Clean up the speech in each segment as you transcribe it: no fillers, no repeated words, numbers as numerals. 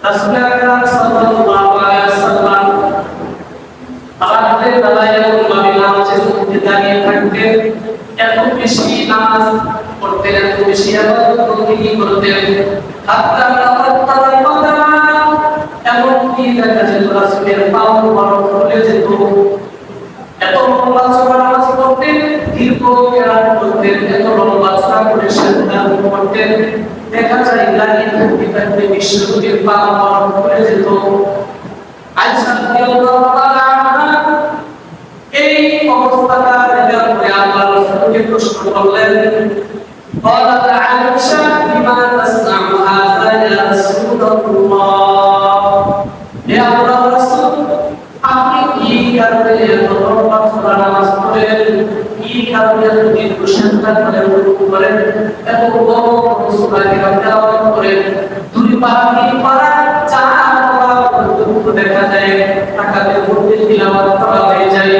রাসূল আকরাম সাল্লাল্লাহু আলাইহি ওয়াসাল্লাম তাহাজ্জুদের বেলায় এমনভাবে নামাজের মধ্যে দাঁড়িয়ে থাকতেন, এত বেশি নামাজ পড়তেন, এত বেশি ইবাদত বন্দেগী করতেন, হাত্তা তাফাত্তারা কদমা, এমনকি দেখা যেত রাসূলের পা মুবারক ফুলে যেত। এত লম্বা চওড়া নামাজ পড়তেন, দীর্ঘ কেরাত করতেন, এত লম্বা চওড়া করে সাজদা করতেন, দেখা যায় দাঁড়িয়ে থাকতে থাকতে বিশ্বনবীর পা মুবারক ফুলে যেত। আয়েশা রাদিয়াল্লাহু তাআলা আনহা এই অবস্থাটা দেখার পরে আল্লাহর রাসূলকে প্রশ্ন করলেন, قالت عائشة بما تصنع هذا يا رسول الله, হে আল্লাহর রাসূল, আপনি কি কারণে এত লম্বা চওড়া নামাজ পড়েন, কি কারণে এত দীর্ঘ সাজদা করেন, রুকু করেন, এত বড় সূরা তেলাওয়াত করেন, দুই পা তিন পা চার পা পর্যন্ত দেখা যায় তাকাতের মধ্যে তিলাওয়াত করা হয়ে যায়।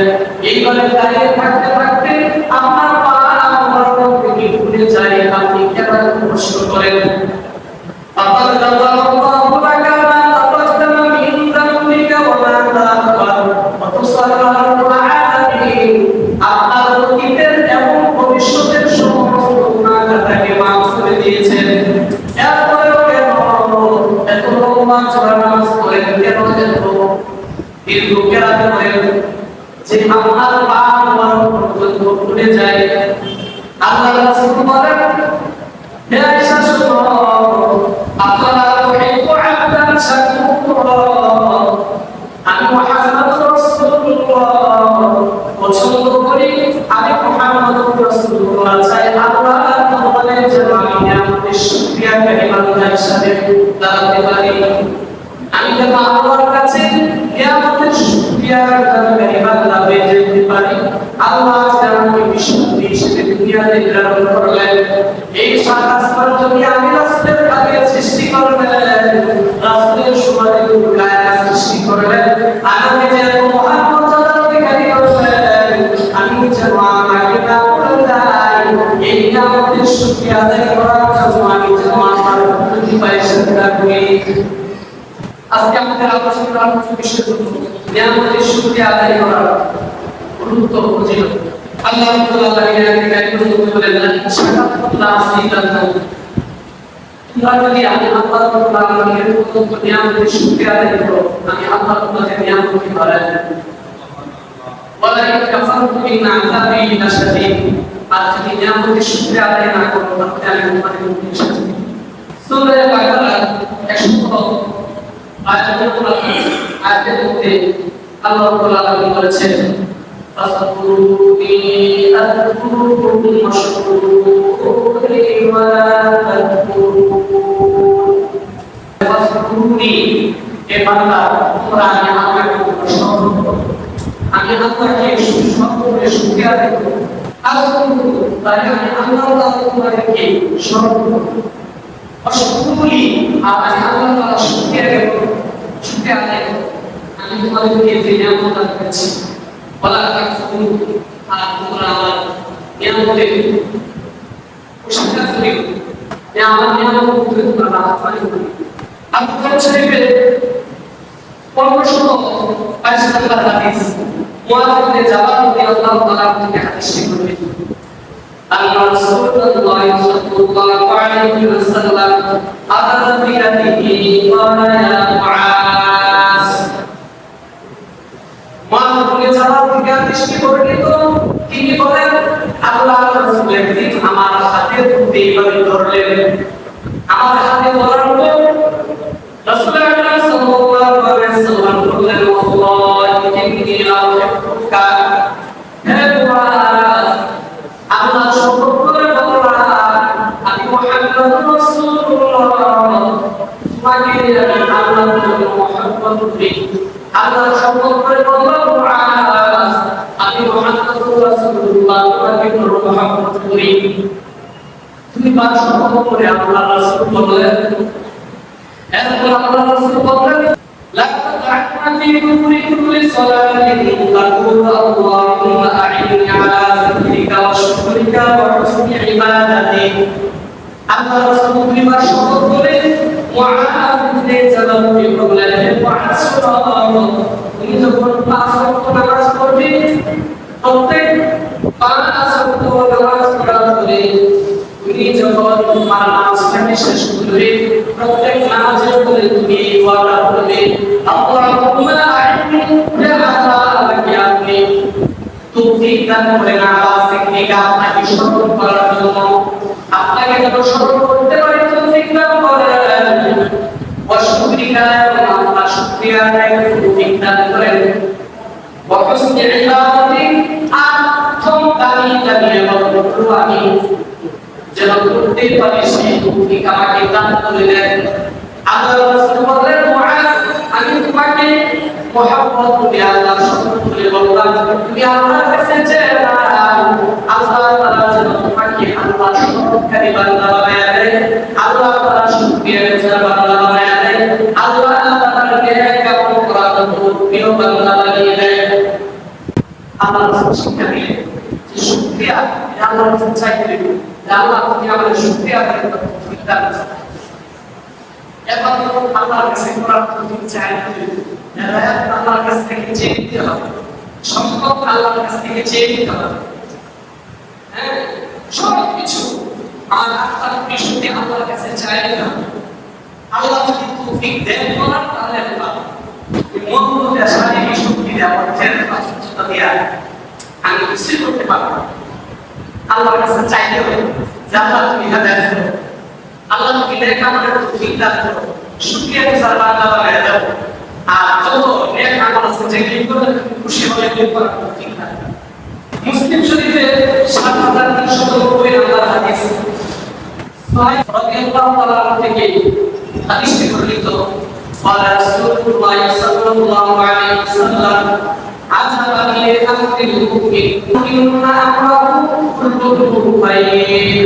এইভাবে দাঁড়িয়ে থাকতে থাকতে আপনার পা মুবারক থেকে ফুলে যায়, আপনি কেন কষ্ট করেন? ফাকাদ যাযাল্লাহু লাকা মা তাকাদ্দামা মিন যামবিকা ওয়া মা তাআখার ওয়া তুসাররাহু আলামিন, আপনার অতীতের এবং ভবিষ্যতের সমস্ত গুনাহটাকে মাফ করে দিয়েছেন। এরপরেও কেন এত লম্বা চওড়া নামাজ পড়েন, কেন এত দীর্ঘ কেরাত করেন যে আপনার পা মুবারক পর্যন্ত ফুলে যায়? আল্লাহর রাসূল বলেন, হে আয়েশা শুনো, আফালা তুহিব্বু আবদান শাকুরা, আমি মুহাম্মদ রাসূলুল্লাহ পছন্দ করি, আমি মুহাম্মদ রাসূলুল্লাহ চাই আল্লাহ তোমাদের যেন আমি নিয়ামতের শুকরিয়াকারী বান্দা হিসেবে দাঁড়াতে পারি, আমি যেন আল্লাহর কাছে নিয়ামতের শুকরিয়াকারী বান্দা হয়ে যেতে পারি। আল্লাহ যেন আমাকে বিশুদ্ধ হিসেবে দুনিয়াতে প্রেরণ করলেন, এই সাত আসমান জমি আমি রাসূলের আগে সৃষ্টি করলেন, রাসূলের সুবাদে কায়নাত সৃষ্টি করলেন, আমাকে যেন মহামর্যাদার অধিকারী করলেন, আমি যেন আমাকে না ভুলে যাই, এই নিয়ামতের শুকরিয়া আদায় করার জন্য আমি যেন আমার প্রতিপায় চেষ্টা করি। আজকে আমাদের আলোচনা হচ্ছে বিষয় নিয়ামতের শুকরিয়া আদায় করার গুরুত্ব ফজিলত। আল্লাহ রাব্বুল আলামিন কারিমুল বলেন, শাকারতুল্লাহ আসিদাতাহু, তোমরা যদি আমি আল্লাহ রাব্বুল আলামিনের প্রদত্ত নিয়ামতের শুকরিয়া আদায় করো, আমি আল্লাহ তোমাদের নিয়ামতকে বাড়াই দেব। ওয়ালা ইন কাফারতুম ইন আযাবি লাশাদীদ, আর যদি নিয়ামতের শুকরিয়া আদায় না করো তাহলে আমি তোমাদের উপর শাস্তি দেব। সূরা বাকারা 100 আয়াতের মধ্যে আল্লাহ রাব্বুল আলামিন বলেছেন, فاذكروني أذكركم واشكروا لي ولا تكفرون। فاذكروني, এ বান্দা তোমরা আমি আল্লাহকে স্মরণ করো, আমি আল্লাহকে সম্পূর্ণ শুকরিয়া আদায় করো। আযকুরু, তাই আমি আল্লাহ তোমাদেরকে স্মরণ করব। ওয়াশকুরুলি, আর আমি আল্লাহ তাআলা শুকরিয়া আদায় করব, আমি তোমাদেরকে যে নিয়ামত দান করেছি। ওয়ালা তাকফুরু, আর তোমরা আমার নিয়ামতের অস্বীকার করিও, আমার নিয়ামত থেকে তোমরা নাফরমানি করিও। আবুল শরীফের 1522 নম্বর হাদিস, মুআয ইবনে জাবাল রাদিয়াল্লাহু তাআলা থেকে হাদিসটি করবে, আল্লাহ রাসূলুল্লাহ সাল্লাল্লাহু আলাইহি ওয়াসাল্লাম আযান বিয়াদিহি ক্বালা ইয়া মুআয, মুআয ইবনে জাবাল থেকে হাদিসটি বর্ণিত, তিনি বলেন আল্লাহর রাসূল একদিন আমার হাতের মধ্যে এইভাবে ধরলেন, আমার হাতে ধরার পর রাসূল আকরাম সাল্লাল্লাহু আলাইহি ওয়াসাল্লাম বললেন, আল্লাহি ইন্নী আউহিব্বুকা, হে মুআয, আল্লাহ শপথ করে বললাম আমি মুহাম্মদ রাসূলুল্লাহ তোমাকে আমি আল্লাহর জন্য মহব্বত করি। আল্লাহ শপথ করে বললাম মুআয, আমি মুহাম্মদ রাসূলুল্লাহ তোমাকে মহব্বত করি। তুমি বা শপথ করে আল্লাহ রাসূল বললেন, এরপর আল্লাহ রাসূল বললেন, লা তা'আনা ফি দুবুরি কুল্লি সালাতিন তাকুল আল্লাহুম্মা আ'ইন্নি আলা যিকরিকা ওয়া শুকরিকা ওয়া হুসনি ইবাদাতিক। আল্লাহ রাসূল দুইবার শপথ করে মুআয ইবনে জাবালকে শেষ করবে প্রত্যেক নামাজের পরে তুমি এই ওয়াদা করবে আল্লাহুম্মা আ'ইননি আলা আমাকে আপনি তৌফিক দান করেন আলা যিকরিকা আপনাকে স্মরণ করার জন্য আপনাকে যেন স্মরণ করতে পারি তৌফিক দান করেন ওয়া শুকরিকা আপনার শুকরিয়া আদায় তৌফিক দান করেন ওয়া হুসনি ইবাদাতি আত্ম দানি দানি এবং আমি যেন করতে পারি সেই তৌফিক আমাকে দান করে দেন আল্লাহ রাসূল বলেন মুআজ আমি তোমাকে মহব্বত করে আল্লাহর শপথ করে বললাম তুমি আল্লাহর কাছে চাও আল্লাহ তাআলা যেন তোমাকে আল্লাহর শপথকারী বান্দা বানায় দেয় আল্লাহ তাআলা শুকরিয়া করার বান্দা বানায় দেয় আল্লাহ তাআলার নেক কাম করার প্রিয় বান্দা বানিয়ে দেয় আল্লাহ রাসূল শিক্ষা দিলেন যে শুকরিয়া আল্লাহর কাছে চাইতে হবে আল্লাহ তুমি আমাদের শুকরিয়া আদায় করতে তৌফিক দান করুন এখন আল্লাহর কাছে করার তৌফিক চাইতে হবে আল্লাহর কাছ থেকে চেয়ে নিতে হবে সম্পদ আল্লাহর কাছ থেকে চেয়ে নিতে হবে হ্যাঁ সব কিছু আমার আত্মার বিশুদ্ধি আল্লাহর কাছে চাই নিতে হবে আল্লাহ যদি তৌফিক দেন করার তাহলে আল্লাহ মন মধ্যে শারীরিক শক্তি দেওয়া অর্থের সচেতনতা দেওয়া আমি কিছু করতে পারবো আল্লাহর কাছে চাইতে হবে যে আল্লাহ তুমি হেদায়েত করো আল্লাহ তুমি নেক আমলের তৌফিক দান করো শুকরিয়া গুজার বান্দা বানায় দাও আর যত নেক আমল আছে যেগুলো করলে খুশি হয়ে তুমি করার তৌফিক দান মুসলিম শরীফে ৭৩৯০ নম্বর হাদিস সাহেব রাদিয়াল্লাহু তাআলা থেকে হাদিসটি বর্ণিত قال رسول الله صلى الله عليه وسلم عجبا لأمر المؤمن إن أمره كله خير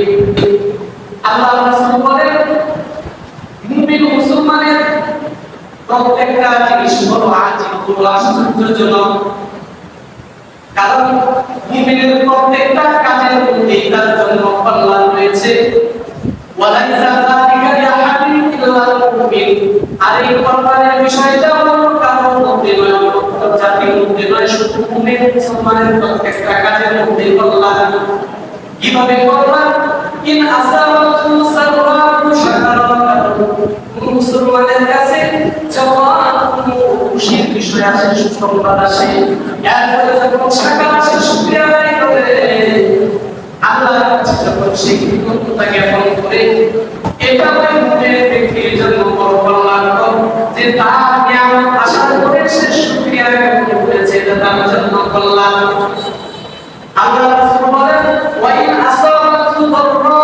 আল্লাহ রাসূল বলেন মুমিন মুসলমানের প্রত্যেকটা জিনিস বড় আজীব বড় আশ্চর্যজনক কারণ মুমিনের প্রত্যেকটা কাজের মধ্যে তার জন্য কল্যাণ রয়েছে ওয়ালাইসা যালিকা লিআহাদিন ইল্লাল মুমিন আর এই কল্যাণের বিষয়টা অন্য কারোর মধ্যে নয় অন্য জাতির মধ্যে নয় শুধু মুমিন মুসলমানের প্রত্যেকটা কাজের মধ্যে কল্যাণ কিভাবে কল্যাণ ইন আসাবাতু সাররাতু শাকারাতু মুসলমানের কাছে যখন খুশির বিষয় আসে সুসংবাদ আসে এরপরে যখন শাকার আসে শুকরিয়া আদায় করে আল্লাহর কাছে যখন সেই কৃতজ্ঞতা জ্ঞাপন করে এটা ওই মুমিনের ব্যক্তির জন্য বড় কল্যাণকর যে তার নিয়ামত আশা করে সে শুকরিয়া জ্ঞাপন করেছে এটা তার জন্য কল্যাণ আল্লাহ রাসূল বলেন ওয়া ইন আসাবাতু দাররা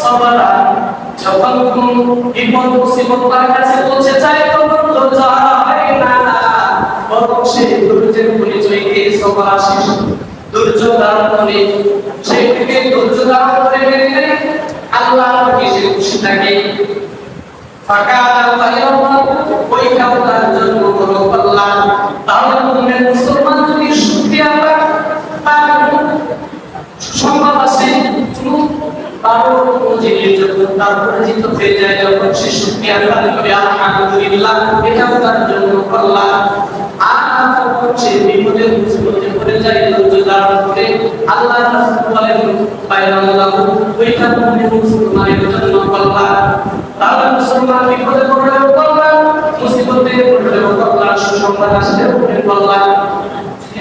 সাবারা যখন কোন বিপদ মুসিবত তার কাছে পৌঁছে যায় তখন ধৈর্য হারা হয় না বরং সে ধৈর্যের পরিচয় দিয়ে সবর আসে ধৈর্য ধারণ করে সেই থেকে ধৈর্য ধারণ করে মেনে নেয় আল্লাহর কাছে খুশি থাকে ফাকানা ফায়রুন ওইটাও তার জন্য বড় কল্যাণ তাহলে মুমিন মুসলমান যদি শুকরিয়া সুসংবাদ আসে তারও জিনিস যখন তার পরিচিত হয়ে যায় যখন সে শুকরিয়া আদায় করে আলহামদুলিল্লাহ এটাও তার জন্য কল্যাণ আর যখন সে বিপদে মুসিবতে পড়ে যায় ধৈর্য ধারণ করে আল্লাহ রাসূল বলেন পায়রাল্লাহ ওইটা মুমিন মুসলমানের জন্য কল্যাণ তাহলে মুসলমান বিপদে পড়লেও কল্যাণ মুসিবতে পড়লেও কল্যাণ সুসংবাদ আসলেও কল্যাণ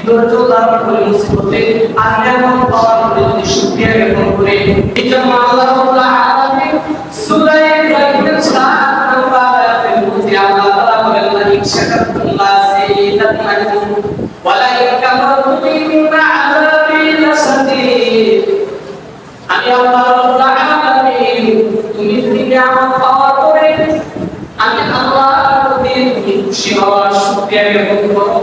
ধৈর্য ধারণ করে মুসিবতে আর নিয়ামত পাওয়ার পরে যদি শুকরিয়া জ্ঞাপন করে এই জন্য আল্লাহ রাব্বুল আলামিন সূরা ইব্রাহিমের 7 নম্বর আয়াতের মধ্যে আল্লাহ তাআলা বলেন লা ইন শাকারতুম লাযিদান্নাকুম ওয়া লা ইন কাফারতুম ইন্না আযাবি লাশাদীদ আমি আল্লাহ রাব্বুল আলামিন তুমি যদি নিয়ামত পাওয়ার পরে আমি আল্লাহর প্রতি তুমি খুশি হওয়া শুকরিয়া জ্ঞাপন করো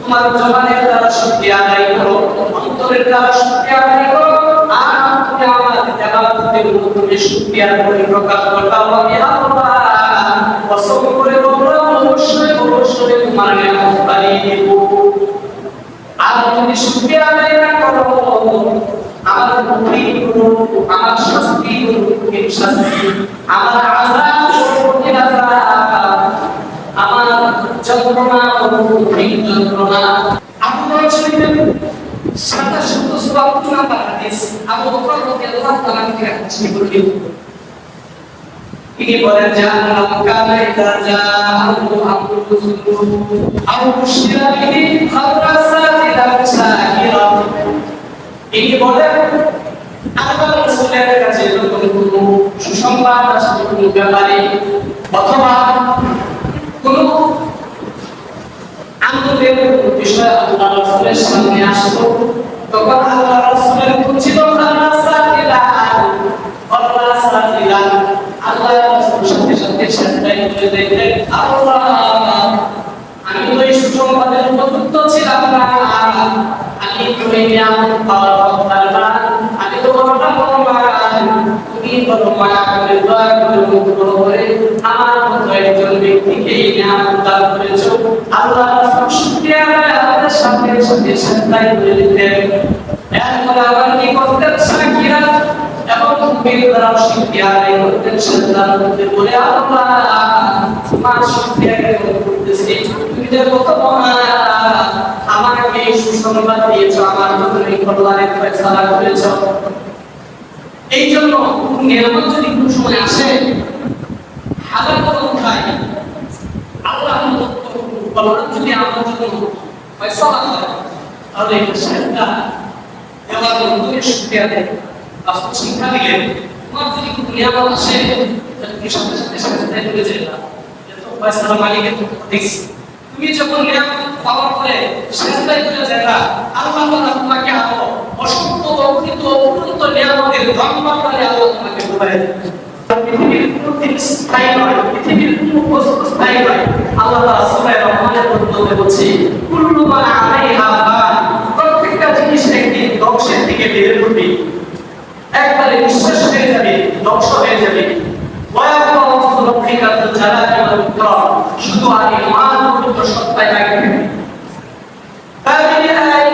তোমার জবানের দ্বারা শুকরিয়া আদায় করো অন্তরের দ্বারা শুকরিয়া আদায় করো আর তুমি আমার ইবাদতের মাধ্যমে শুকরিয়ার পরিপ্রকাশ ঘটাও আমি আল্লাহ কসম করে বললাম অবশ্যই তোমার নিয়ামত বাড়িয়ে দেব আর যদি শুকরিয়া আদায় না করো আমার মুক্তি করো আমার শাস্তি করো শাস্তি আমার আযাব করো আযাব আমার যন্ত্রণা অনুভূতি যন্ত্রণা আপনারা শুনবেন ৭৭ নম্বর হাদিস আবু বকর রাদিয়াল্লাহু তাআলা থেকে হাদিস বর্ণিত তিনি বলেন যে আল্লাহ কানা ইযা জাআহু আমরুন আও বুশিরা বিহি খারাসাতিলাম শাকিরা। তিনি বলেন আল্লাহ রাসূলের কাছে যখন কোনো সুসংবাদ আসে কোনো ব্যাপারে অথবা কোনো আনন্দের বিষয় আল্লাহ রাসূলের সামনে আসতো, তখন আল্লাহ রাসূলের ছিল আল্লাহ রাসূল সাথে সাথে সেটাই বলে দিতেন, আল্লাহ আমি তো এই সুসংবাদের উপযুক্ত ছিলাম না, আমি তো এই নিয়ামত পাওয়ার হকদার না, আমি তো বড়টা বলবান, তুমি বড় মায়া করে দয়া করে অনুগ্রহ করে আমার মতো একজন ব্যক্তিকে এই নিয়ামত দান করেছো। আল্লাহ রাসূল শুকরিয়া আদায় আমাদের সাথে সাথে সেটাই বলে দিতেন। এরপরে আবার কি করতেন? শাকিরা এবং বেদরাও শুকরিয়া আদায় করতেন। সেটার মধ্যে বলে আল্লাহ তোমার শুকরিয়া কেমন করতেছি, তুমি যে কত মহান, আমাকে এই সুসংবাদ দিয়েছো, আমার জন্য এই কল্যাণের ফয়সালা করেছো। এই জন্য নিয়ামত যদি কোনো সময় আসে হাজার কথা উঠায়, আল্লাহ কল্যাণ যদি আমার জন্য ফয়সালা হয়, তাহলে সেটা দেওয়ার মধ্যে শুকরিয়া দেয়। আপনি শিক্ষা দিলেন, তোমার যদি কোনো নিয়ামত আসে তুমি সাথে সাথে সাথে বলে যাবে না, এত ফয়সালা মালিকের দেখছি। তুমি যখন নিয়ামত পাওয়ার পরে সেজদায় চলে যাবা, আল্লাহ তাআলা তোমাকে আরো অসংখ্য অগণিত অপূর্ণ নিয়ামতের ধনভাণ্ডারে আল্লাহ তোমাকে ভরে দেবে। পৃথিবীর কোনো জিনিস স্থায়ী নয়, পৃথিবীর কোনো বস্তু স্থায়ী নয়। আল্লাহ তাআলা সূরা রহমানের মধ্যে বলছে, কুল্লু মা আলাইহা ফান, প্রত্যেকটা জিনিস একদিন ধ্বংসের দিকে বেড়ে উঠবে, একবারে নিঃশেষ হয়ে যাবে, ধ্বংস হয়ে যাবে। ওয়ায়াবকা ওয়াজহু রাব্বিকা যুল জালালি ওয়াল ইকরাম, শুধু আগে মহান পবিত্র সত্তাই থাকবে। ফাবিআইয়ি আলাই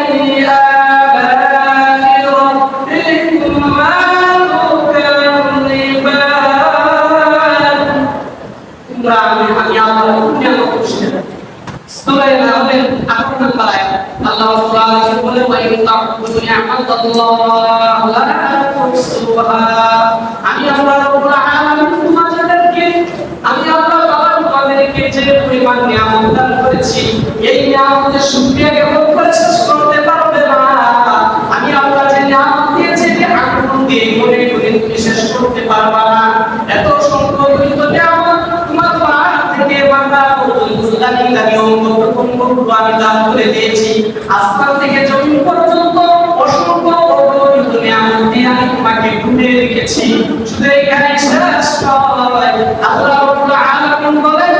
রাব্বিকুমা তুকাযিবান, তোমরা আমি আল্লাহর নিয়ামত খুশি। সূরা আল-নাহলের 8 নম্বর আয়াত আল্লাহ সুবহানাহু বলে, ওয়া ইন তা'বুদু নি'মাতাল্লাহি লা তুহসুহা। আমি আল্লাহ রাব্বুল আলামিন তোমাদেরকে, আমি আল্লাহ তাআলা তোমাদেরকে যে পরিমাণ নিয়ামত দান করেছি, এই নিয়ামতের শুকরিয়া কেমন করে শেষ করতে পারবে না। আমি আল্লাহ যে নিয়ামত দিয়েছি যে আগুন দিয়ে মনে করে তুমি শেষ করতে পারবে না। এত সংখ্যক নিয়ামত তোমার পা থেকে মাথা পর্যন্ত দামি দামি অঙ্গ প্রত্যঙ্গ আমি দান করে দিয়েছি। আসমান থেকে জমিন পর্যন্ত অসংখ্য অগণিত নিয়ামত দিয়ে আমি তোমাকে ঢুকে রেখেছি। শুধু এখানে শেষ নয়, আল্লাহ রাব্বুল আলামিন বলেন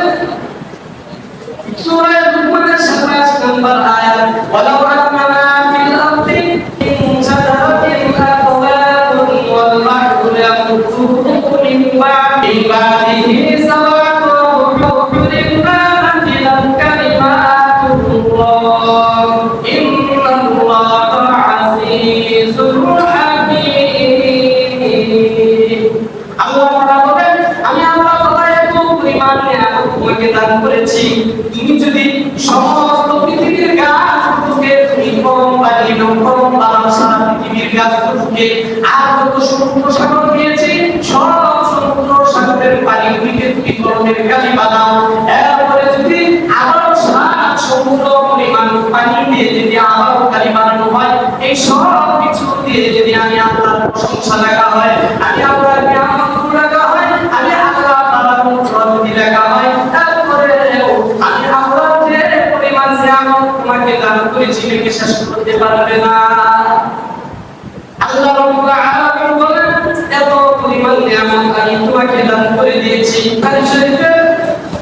সূরা লুকমানের 27 নম্বর আয়াত, ওয়ালাউ আন্না ফিল আরদি মিন শাজারাতিন আকওয়াবুন ওয়াল বাহরু ইয়ামুদ্দুহু মিন বা'দিহি সাবা'াতু হুরুম মা নাফিদাত কালিমাতুল্লাহ ইন্নাল্লাহা আজিজুল হাকীম। আল্লাহ তাআলা বলেন, আমি আল্লাহ তাআলা এত পরিমাণ নিয়ামত তোমাকে দান করেছি, তুমি যদি সমস্ত পৃথিবীর গাছগুলোকে, তুমি গরম পানি গরম বাতাস সারা পৃথিবীর গাছগুলোকে আর যত সমুদ্র সাগর দিয়েছি, সব সমুদ্র সাগরের পানিগুলিকে তুমি গরমের কালি বানাও, এরপরে যদি আবার সাত সমুদ্র পরিমাণ পানি দিয়ে যদি আবার কালি বানানো হয়, এই সব কিছু দিয়ে যদি আমি আল্লাহর প্রশংসা লাগা হয়, আমি আল্লাহর নিয়ামত লাগা হয়, আমি আল্লাহ তাআলার রহমত লাগা হয়, তারপরে আমি আল্লাহর যে পরিমাণ নিয়ামত তোমাকে দান করেছি একে শেষ করতে পারবে না। আল্লাহ রাব্বুল আলামিন বলেন, এত পরিমাণ নিয়ামত আমি তোমাকে দান করে দিয়েছি। হাদিস শরীফে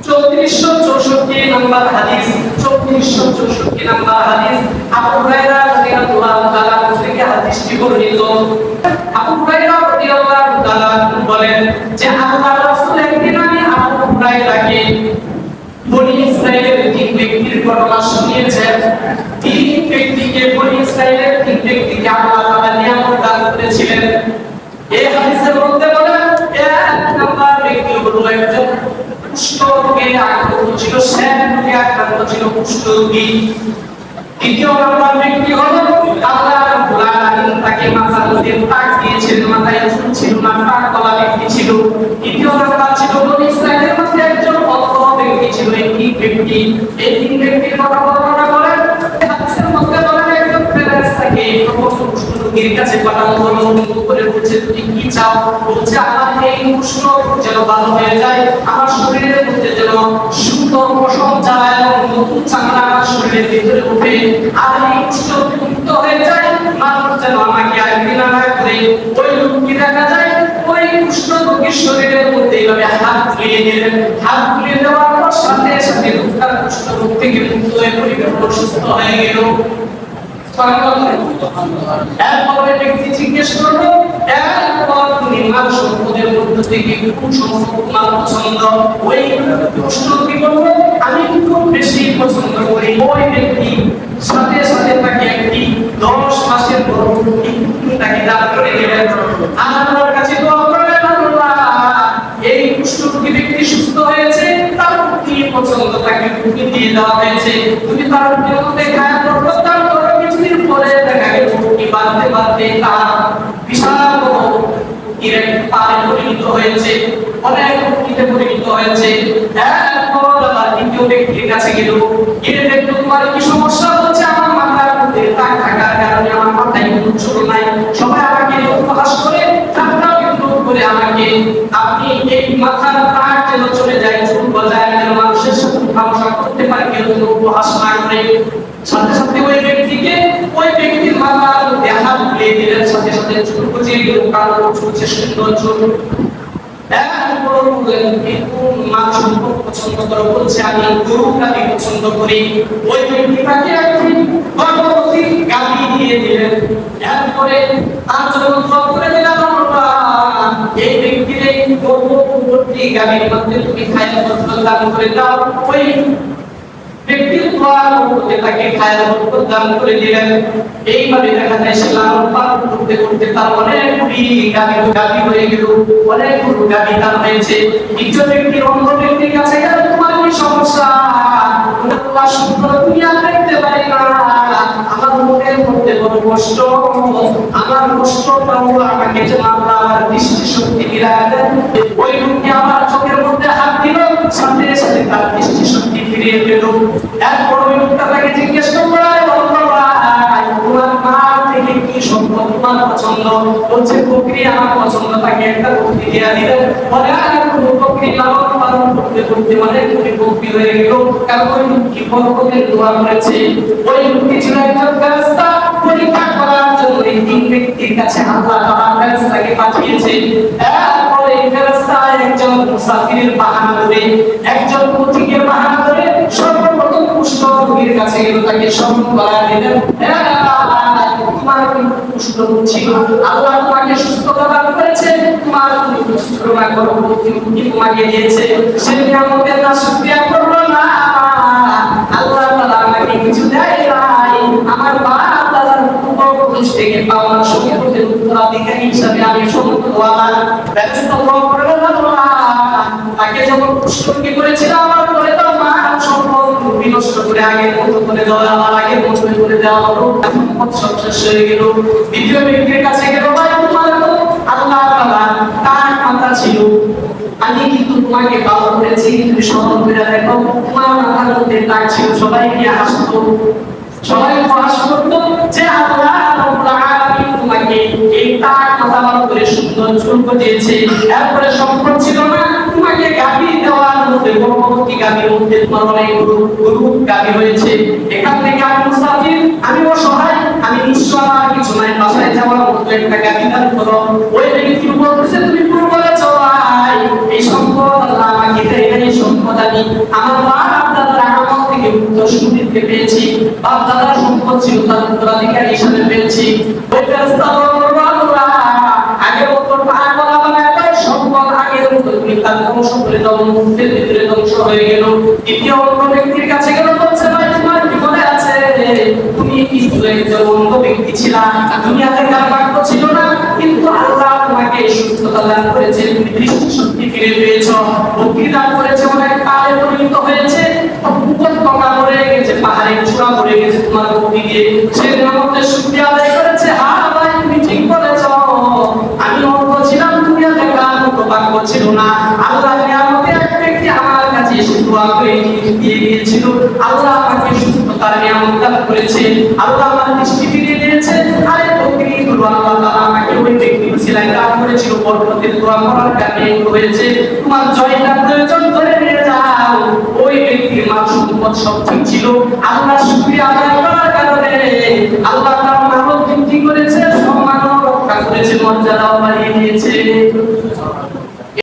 3464 নম্বর হাদিস, 3464 নম্বর হাদিস, আবু হুরায়রা রাদিয়াল্লাহু তাআলা থেকে হাদিসটি বর্ণিত। আবু হুরায়রা রাদিয়াল্লাহু তাআলা বলেন যে আল্লাহর রাসূল একদিন আমি আবু হুরায়রাকে বনি ইসরাইলের তিন ব্যক্তির ঘটনা শুনিয়েছেন। তিন ব্যক্তিকে, বনি ইসরাইলের তিন ব্যক্তিকে আল্লাহ তাআলা নিয়ামত দান করেছিলেন। এই হাদিসের মধ্যে বলেন, এক নাম্বার ব্যক্তি হলো একজন কুষ্ঠ রোগে আক্রান্ত ছিল, শ্যাম রোগে আক্রান্ত ছিল, কুষ্ঠ রোগী। দ্বিতীয় নাম্বার ব্যক্তি হলো আল্লাহ রাব্বুল আলামিন তাকে মাথার মধ্যে পাক দিয়েছিলেন, মাথায় চুল ছিল না, পাক কলা ব্যক্তি ছিল। তৃতীয় নাম্বার ছিল ব্যক্তি, এই তিন ব্যক্তির কথা বর্ণনা করেন। হাদিসের মধ্যে বলেন একজন ফেরেশতাকে কুষ্ঠ রোগীর কাছে পাঠানো হলো, করে বলছে তুমি কি চাও? বলছে আমার এই কুষ্ঠ যেন ভালো হয়ে যায়, আমার শরীরের মধ্যে যেন সুন্দর পশম যায় এবং নতুন চামড়া আমার শরীরের ভিতরে উঠে, আর এই কুষ্ঠ মুক্ত হয়ে যায়, মানুষ যেন আমাকে আর ঘৃণা না করে। ওই লোককে দেখা যায় ওই কুষ্ঠ রোগীর শরীরের মধ্যে এইভাবে হাত বুলিয়ে দিলেন, হাত বুলিয়ে দেওয়ার পর সাথে সাথে তার কুষ্ঠ রোগ থেকে মুক্ত হয়ে পরিপূর্ণ সুস্থ হয়ে গেল। এরপরে ব্যক্তি জিজ্ঞেস করলো, এরপর তুমি মাল সম্পদের মধ্য থেকে কোন সম্পদ তোমার পছন্দ? ওই কুষ্ঠরোগী বলল আমি খুব বেশি পছন্দ করি। ওই ব্যক্তি সাথে সাথে তাকে একটি 10 মাসের গর্ভবতী তাকে দান করে দিলেন। আল্লাহর কাছে দোয়া করলেন, আল্লাহ এই কুষ্ঠরোগী ব্যক্তি সুস্থ হয়েছে, তার প্রতি পছন্দ তাকে তুমি দিয়ে দেওয়া হয়েছে, তুমি তার মধ্যে খায়াত প্রদান করো। কিছুদিন পরে দেখা গেল কি বাড়তে বাড়তে তার বিশাল পারে পরিণত হয়েছে, অনেক শক্তিতে পরিণত হয়েছে। এরপর আবার দ্বিতীয় ব্যক্তির কাছে গেল, গিয়ে দেখলো তোমার কি সমস্যা হচ্ছে? আমার মাথার মধ্যে দাগ থাকার কারণে আমার মাথায় কোনো চুল নাই, সবাই আমাকে উপহাস করে ঠাট্টা বিদ্রুপ করে আমাকে, আপনি এই মাথার দাগ যেন চলে যায়, চুল গজায় যেন মানুষের সাথে ভাষা করতে পারে, কেউ যেন উপহাস না করে। সাথে সাথে ওই ব্যক্তির মাথার মধ্যে হাত বুলিয়ে দিলেন, সাথে সাথে চুল গজিয়ে গেল, কালো চুল, সুন্দর চুল। এরপর বললেন কোন মাছ পছন্দ করো? বলছে আমি গরু গাভী পছন্দ করি। ওই ব্যক্তি তাকে একটি গর্ভবতী গাভী দিয়ে দিলেন। এরপরে তার জন্য দোয়া করে দিলেন, এই ব্যক্তির এই গর্ভবতী গাভীর মধ্যে তুমি খায়াত দান করে দাও। ওই ব্যক্তির দোয়ার মধ্যে তাকে খায়াত দান করে দিলেন। এইভাবে দেখা যায় সে লালন পালন করতে করতে তার অনেকগুলি গাভী হয়ে গেল, অনেকগুলো গাভী তার হয়েছে। দ্বিতীয় ব্যক্তির অন্য ব্যক্তির কাছে গেল, তোমার কি সমস্যা? আল্লাহ সুন্দর দুনিয়া দেখতে পারি না, আমার মনের মধ্যে বড় কষ্ট, আমার কষ্টটা হলো আমাকে যেন আল্লাহ আমার দৃষ্টি শক্তি ফিরিয়ে দেন। ওই লোকটি আমার চোখের মধ্যে হাত দিল, সাথে সাথে তার দৃষ্টি শক্তি ফিরিয়ে পেল। এরপর ওই লোকটা তাকে জিজ্ঞেস করলো, তোমার মা থেকে কি সম্পদ তোমার পছন্দ? বলছে বকরি আমার পছন্দ, তাকে একটা বকরি দিয়ে দিলেন। বলে আর কোনো বকরি লালন পালন করতে করতে অনেকগুলি বকরি হয়ে গেল, কারণ ওই লোকটি বরকতের দোয়া করেছে। ওই লোকটি ছিল একজন ফেরেশতা, পরীক্ষা করার জন্য এই তিন ব্যক্তির কাছে আল্লাহ তাআলা ফেরেশতাকে পাঠিয়েছে। এরপর এই ফেরেশতা একজন মুসাফিরের বাহানা ধরে, একজন পথিকের বাহানা ধরে সর্বপ্রথম কুষ্ঠ রোগীর কাছে গেল, তাকে স্মরণ করা দিলেন, তোমার কুষ্ঠ রোগ ছিল, আল্লাহ তোমাকে সুস্থতা দান করেছে, তোমার কুষ্ঠ রোগ গর্ভবতী তোমাকে দিয়েছে, সে নিয়ামতের না শুকরিয়া করলো না, আল্লাহ তাআলা আমাকে কিছু দেয় নাই, আমার বাপ দাদার পূর্বপুরুষ থেকে পাওয়া সম্পদের উত্তরাধিকারী হিসাবে আমি সম্পদওয়ালা। ফেরেশতা দোয়া করলেন, আল্লাহ তাকে যখন কুষ্ঠ রোগী করেছিল আমার করে দাও, মা সম্পদ বিনষ্ট করে আগের মতো করে দাও, আমার আগের মতো করে দেওয়া হলো, সম্পদ সব শেষ হয়ে গেল। দ্বিতীয় ব্যক্তির কাছে গেল, ভাই তোমার তো আল্লাহ তাআলা কার মাথা ছিল, আমি কিন্তু তোমাকে ভালো করেছি, তুমি স্মরণ করে দেখো, তোমার মাথার মধ্যে দাগ ছিল, সবাই গিয়ে হাসতো, সবাই উপহাস করতো যে আল্লাহ রাব্বুল আলামিন তোমাকে এই দাগ মাথা ভালো করে সুন্দর চুল গজিয়েছে। এরপরে সম্পদ ছিল না, তোমাকে গাভী দেওয়ার মধ্যে গর্ভবতী গাভীর মধ্যে তোমার অনেক গরু গাভী হয়েছে। এখান থেকে আমি মুসাফির, আমি অসহায়, আমি নিঃস্ব, আমার কিছু নাই, বাসায় যাওয়ার মতো একটা গাভী দান করো। ওই ব্যক্তি বলতেছে তুমি ভুল বলেছ ভাই, এই সম্পদ আল্লাহ আমাকে দেয় নাই, এই সম্পদ আমি আমার বাপ দাদার আমল থেকে উত্তরসূরিতে পেয়েছি, বাপ দাদার সম্পদ ছিল তার উত্তরাধিকারী হিসেবে পেয়েছি। ওই ফেরেশতা বলল, আল্লাহ আগের মতো পার বলা বানায় দাও, সম্পদ আগের মতো তুমি তার ধ্বংস করে দাও, মুহূর্তের ভিতরে ধ্বংস হয়ে গেল। দ্বিতীয় অন্য ব্যক্তির কাছে গেল, বলছে ভাই তোমার কি মনে আছে, তুমি কিছু একজন অন্ধ ব্যক্তি ছিলা, দুনিয়াতে কার বাক্য ছিল না, কিন্তু আল্লাহ তোমাকে সুস্থতা দান করেছে, তুমি দৃষ্টি শক্তি ফিরে পেয়েছো, বুদ্ধি দান করেছে, অনেক কালে পরিণত হয়েছে, উপর টকা পড়ে গেছে, পাহাড়ের চূড়া পড়ে গেছে তোমার বুদ্ধি দিয়ে, সে নিয়ামতের শুকরিয়া আদায় করেছে। হ্যাঁ ভাই তুমি ঠিক বলেছো, আমি অন্ধ ছিলাম, দুনিয়াতে কার মতো বাক্য ছিল না, আল্লাহ নিয়ামতে এক ব্যক্তি আমার কাছে এসে দোয়া করে দিয়ে গিয়েছিল, আল্লাহ আমাকে সুস্থতার নিয়ামত দান করেছে, আল্লাহ আমার দৃষ্টি ফিরিয়ে দিয়েছে। আরে বকরি হলো আল্লাহ তাআলা আমাকে ওই ব্যক্তির ছিলায় দান করেছিল, বরকতের দোয়া করার কারণে হয়েছে। তোমার জয়টা প্রয়োজন ধরে নিয়ে যাও। ওই ব্যক্তির মাল সম্পদ সব ঠিক ছিল, আল্লাহ শুকরিয়া আদায় করার কারণে আল্লাহ তার মানব বৃদ্ধি করেছে, সম্মানও রক্ষা করেছে, মর্যাদাও বাড়িয়ে দিয়েছে।